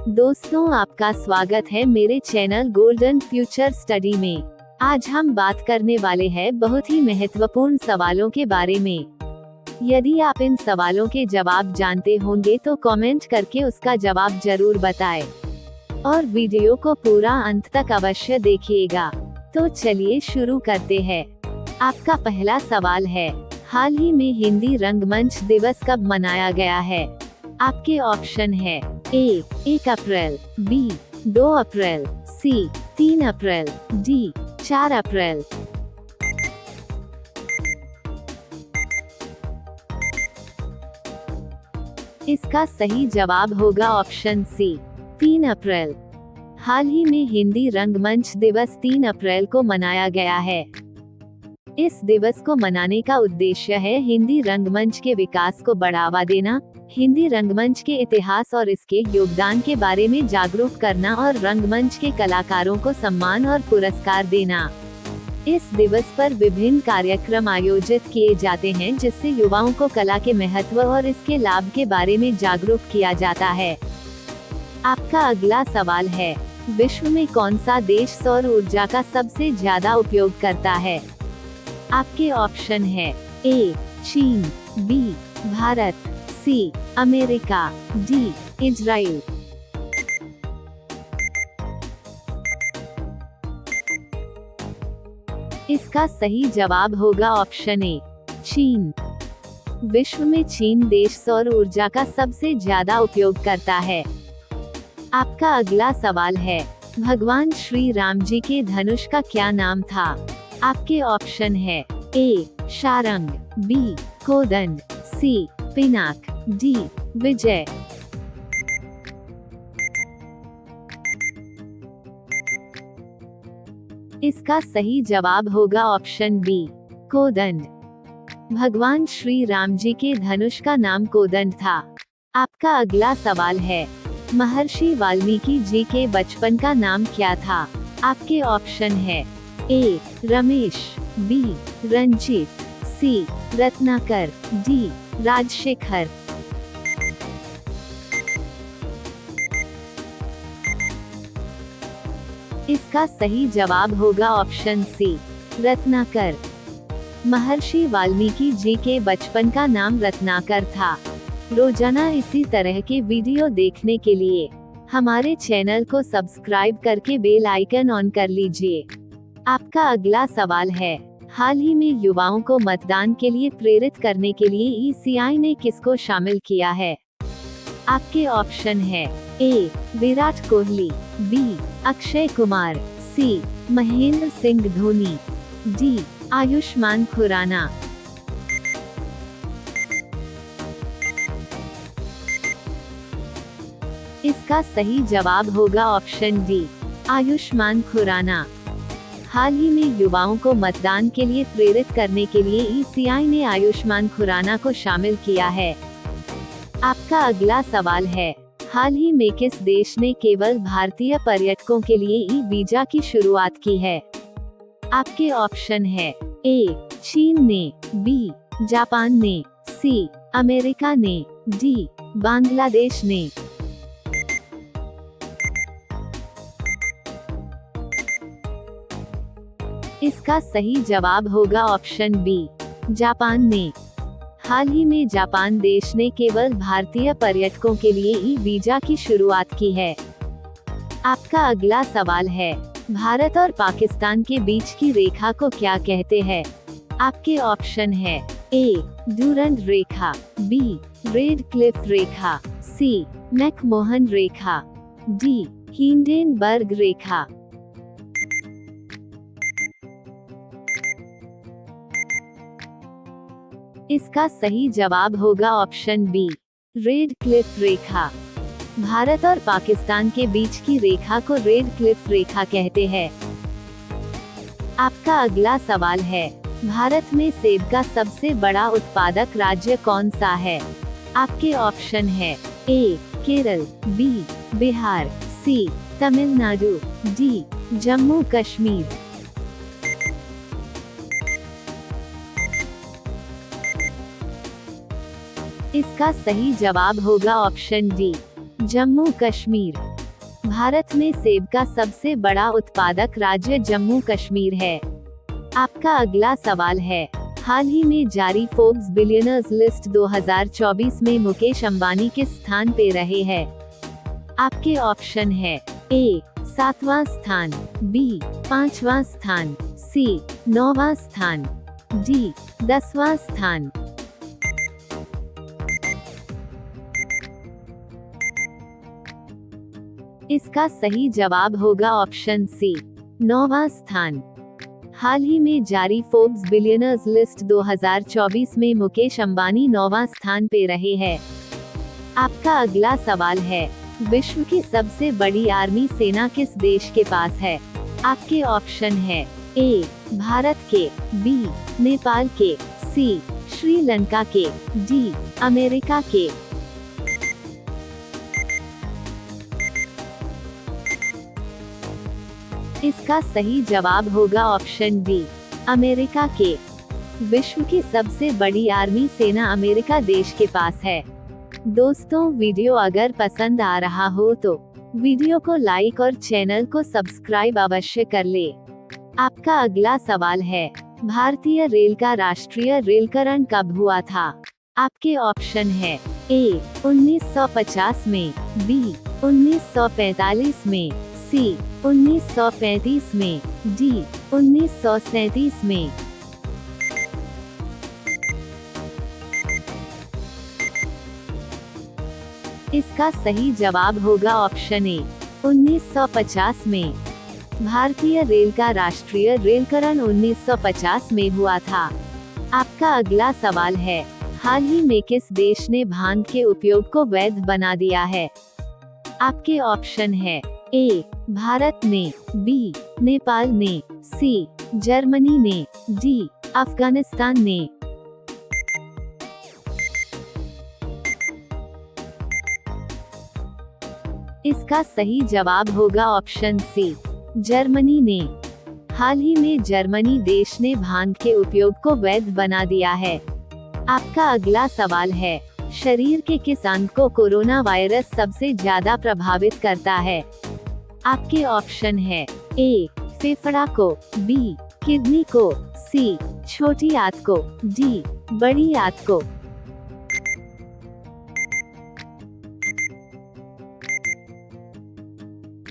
दोस्तों, आपका स्वागत है मेरे चैनल गोल्डन फ्यूचर स्टडी में। आज हम बात करने वाले हैं बहुत ही महत्वपूर्ण सवालों के बारे में। यदि आप इन सवालों के जवाब जानते होंगे तो कमेंट करके उसका जवाब जरूर बताएं और वीडियो को पूरा अंत तक अवश्य देखिएगा। तो चलिए शुरू करते हैं। आपका पहला सवाल है, हाल ही में हिंदी रंगमंच दिवस कब मनाया गया है? आपके ऑप्शन है ए 1 अप्रैल, बी 2 अप्रैल, सी 3 अप्रैल, डी 4 अप्रैल। इसका सही जवाब होगा ऑप्शन सी 3 अप्रैल। हाल ही में हिंदी रंगमंच दिवस 3 अप्रैल को मनाया गया है। इस दिवस को मनाने का उद्देश्य है हिंदी रंगमंच के विकास को बढ़ावा देना, हिंदी रंगमंच के इतिहास और इसके योगदान के बारे में जागरूक करना और रंगमंच के कलाकारों को सम्मान और पुरस्कार देना। इस दिवस पर विभिन्न कार्यक्रम आयोजित किए जाते हैं जिससे युवाओं को कला के महत्व और इसके लाभ के बारे में जागरूक किया जाता है। आपका अगला सवाल है, विश्व में कौन सा देश सौर ऊर्जा का सबसे ज्यादा उपयोग करता है? आपके ऑप्शन है ए चीन, B Bharat, C America, D Israel. इसका सही जवाब होगा ऑप्शन ए चीन। विश्व में चीन देश सौर ऊर्जा का सबसे ज्यादा उपयोग करता है। आपका अगला सवाल है, भगवान श्री राम जी के धनुष का क्या नाम था? आपके ऑप्शन है ए शारंग, बी कोदंड, सी पिनाक, डी विजय। इसका सही जवाब होगा ऑप्शन बी कोदंड। भगवान श्री राम जी के धनुष का नाम कोदंड था। आपका अगला सवाल है, महर्षि वाल्मीकि जी के बचपन का नाम क्या था? आपके ऑप्शन है ए रमेश, बी रंजीत, सी रत्नाकर, डी राजशेखर। इसका सही जवाब होगा ऑप्शन सी रत्नाकर। महर्षि वाल्मीकि जी के बचपन का नाम रत्नाकर था। रोजाना इसी तरह के वीडियो देखने के लिए हमारे चैनल को सब्सक्राइब करके बेल आइकन ऑन कर लीजिए। आपका अगला सवाल है, हाल ही में युवाओं को मतदान के लिए प्रेरित करने के लिए ईसीआई ने किसको शामिल किया है? आपके ऑप्शन है ए विराट कोहली, बी अक्षय कुमार, सी महेंद्र सिंह धोनी, डी आयुष्मान खुराना। इसका सही जवाब होगा ऑप्शन डी आयुष्मान खुराना। हाल ही में युवाओं को मतदान के लिए प्रेरित करने के लिए ईसीआई ने आयुष्मान खुराना को शामिल किया है। आपका अगला सवाल है, हाल ही में किस देश ने केवल भारतीय पर्यटकों के लिए ई वीजा की शुरुआत की है? आपके ऑप्शन है ए चीन ने, बी जापान ने, सी अमेरिका ने, डी बांग्लादेश ने। इसका सही जवाब होगा ऑप्शन बी जापान ने। हाल ही में जापान देश ने केवल भारतीय पर्यटकों के लिए ई वीजा की शुरुआत की है। आपका अगला सवाल है, भारत और पाकिस्तान के बीच की रेखा को क्या कहते हैं? आपके ऑप्शन है ए ड्यूरंड रेखा, बी रेड क्लिफ रेखा, सी मैकमोहन रेखा, डी हिंडेनबर्ग रेखा। इसका सही जवाब होगा ऑप्शन बी रेड क्लिफ रेखा। भारत और पाकिस्तान के बीच की रेखा को रेड क्लिफ रेखा कहते हैं। आपका अगला सवाल है, भारत में सेब का सबसे बड़ा उत्पादक राज्य कौन सा है? आपके ऑप्शन है ए केरल, बी बिहार, सी तमिलनाडु, डी जम्मू कश्मीर। इसका सही जवाब होगा ऑप्शन डी जम्मू कश्मीर। भारत में सेब का सबसे बड़ा उत्पादक राज्य जम्मू कश्मीर है। आपका अगला सवाल है, हाल ही में जारी फोर्ब्स बिलियनर्स लिस्ट 2024 में मुकेश अंबानी किस स्थान पे रहे हैं? आपके ऑप्शन है ए 7वां स्थान, बी 5वां स्थान, सी 9वां स्थान, डी 10वां स्थान। इसका सही जवाब होगा ऑप्शन सी 9वां स्थान। हाल ही में जारी फोर्ब्स बिलियनर्स लिस्ट 2024 में मुकेश अंबानी 9वां स्थान पे रहे हैं। आपका अगला सवाल है, विश्व की सबसे बड़ी आर्मी सेना किस देश के पास है? आपके ऑप्शन है ए भारत के, बी नेपाल के, सी श्रीलंका के, डी अमेरिका के। इसका सही जवाब होगा ऑप्शन डी अमेरिका के। विश्व की सबसे बड़ी आर्मी सेना अमेरिका देश के पास है। दोस्तों, वीडियो अगर पसंद आ रहा हो तो वीडियो को लाइक और चैनल को सब्सक्राइब अवश्य कर ले। आपका अगला सवाल है, भारतीय रेल का राष्ट्रीय रेलकरण कब हुआ था? आपके ऑप्शन है ए 1950 में, बी 1945 में, सी 1935 में, डी 1937 में। इसका सही जवाब होगा ऑप्शन ए 1950 में। भारतीय रेल का राष्ट्रीय रेलकरण 1950 में हुआ था। आपका अगला सवाल है, हाल ही में किस देश ने भांग के उपयोग को वैध बना दिया है? आपके ऑप्शन है ए भारत ने, बी नेपाल ने, सी जर्मनी ने, डी अफगानिस्तान ने। इसका सही जवाब होगा ऑप्शन सी जर्मनी ने। हाल ही में जर्मनी देश ने भांग के उपयोग को वैध बना दिया है। आपका अगला सवाल है, शरीर के किस अंग को कोरोना वायरस सबसे ज्यादा प्रभावित करता है? आपके ऑप्शन है ए फेफड़ा को, बी किडनी को, सी छोटी आंत को, डी बड़ी आंत को।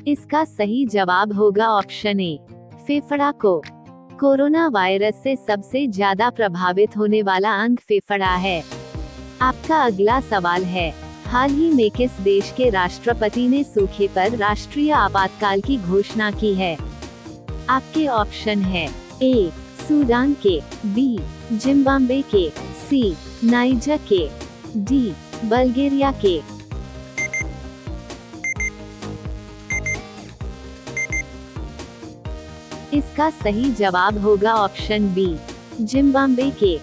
इसका सही जवाब होगा ऑप्शन ए फेफड़ा को। कोरोना वायरस से सबसे ज्यादा प्रभावित होने वाला अंग फेफड़ा है। आपका अगला सवाल है, हाल ही में किस देश के राष्ट्रपति ने सूखे पर राष्ट्रीय आपातकाल की घोषणा की है? आपके ऑप्शन है ए सूडान के, बी जिम्बाब्वे के, सी नाइजर के, डी बल्गेरिया के। इसका सही जवाब होगा ऑप्शन बी जिम्बाब्वे के।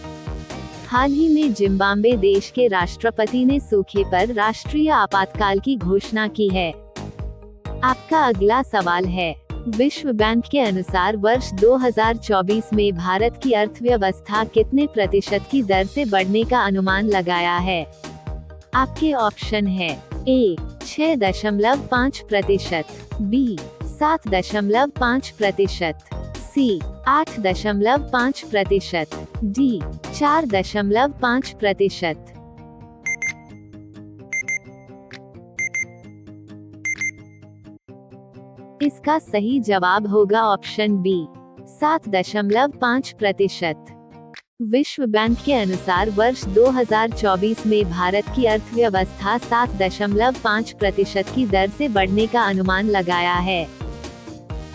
हाल ही में जिम्बाब्वे देश के राष्ट्रपति ने सूखे पर राष्ट्रीय आपातकाल की घोषणा की है। आपका अगला सवाल है, विश्व बैंक के अनुसार वर्ष 2024 में भारत की अर्थव्यवस्था कितने प्रतिशत की दर से बढ़ने का अनुमान लगाया है? आपके ऑप्शन है ए 6.5%, बी 7.5%, सी 8.5%, डी 4.5%। इसका सही जवाब होगा ऑप्शन बी 7.5%। विश्व बैंक के अनुसार वर्ष 2024 में भारत की अर्थव्यवस्था 7.5% की दर से बढ़ने का अनुमान लगाया है।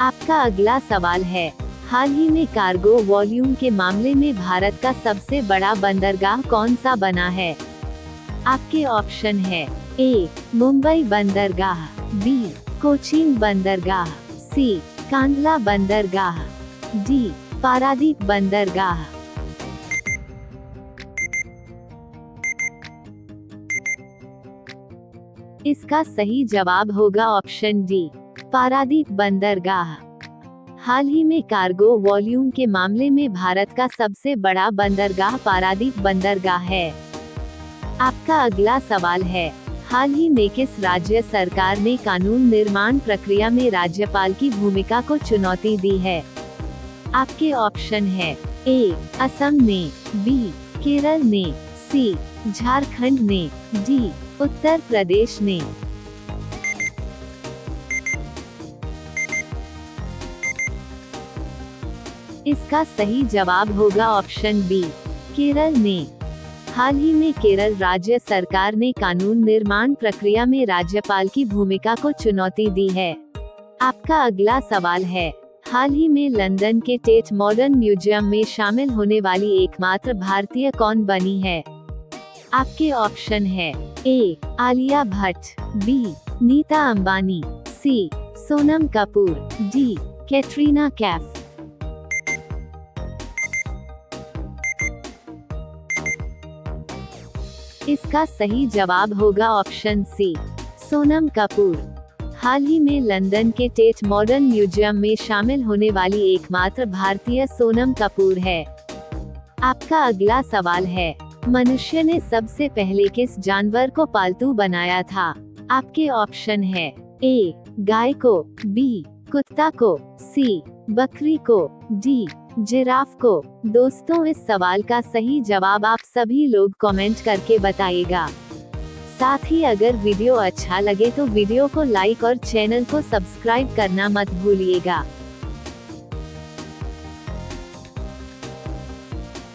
आपका अगला सवाल है, हाल ही में कार्गो वॉल्यूम के मामले में भारत का सबसे बड़ा बंदरगाह कौन सा बना है? आपके ऑप्शन है ए मुंबई बंदरगाह, बी कोचीन बंदरगाह, सी कांडला बंदरगाह, डी पारादीप बंदरगाह। इसका सही जवाब होगा ऑप्शन डी पारादीप बंदरगाह। हाल ही में कार्गो वॉल्यूम के मामले में भारत का सबसे बड़ा बंदरगाह पारादीप बंदरगाह है। आपका अगला सवाल है, हाल ही में किस राज्य सरकार ने कानून निर्माण प्रक्रिया में राज्यपाल की भूमिका को चुनौती दी है? आपके ऑप्शन है ए. असम ने, बी. केरल ने, सी. झारखंड ने, डी. उत्तर प्रदेश ने। इसका सही जवाब होगा ऑप्शन बी, केरल ने। हाल ही में केरल राज्य सरकार ने कानून निर्माण प्रक्रिया में राज्यपाल की भूमिका को चुनौती दी है। आपका अगला सवाल है, हाल ही में लंदन के टेट मॉडर्न म्यूजियम में शामिल होने वाली एकमात्र भारतीय कौन बनी है? आपके ऑप्शन है ए. आलिया भट्ट, बी. नीता अंबानी, सी. सोनम कपूर, डी. कैटरीना कैफ। इसका सही जवाब होगा ऑप्शन सी, सोनम कपूर। हाल ही में लंदन के टेट मॉडर्न म्यूजियम में शामिल होने वाली एकमात्र भारतीय सोनम कपूर है। आपका अगला सवाल है, मनुष्य ने सबसे पहले किस जानवर को पालतू बनाया था? आपके ऑप्शन है ए. गाय को, बी. कुत्ता को, सी. बकरी को, डी. जिराफ को। दोस्तों, इस सवाल का सही जवाब आप सभी लोग कमेंट करके बताइएगा। साथ ही अगर वीडियो अच्छा लगे तो वीडियो को लाइक और चैनल को सब्सक्राइब करना मत भूलिएगा।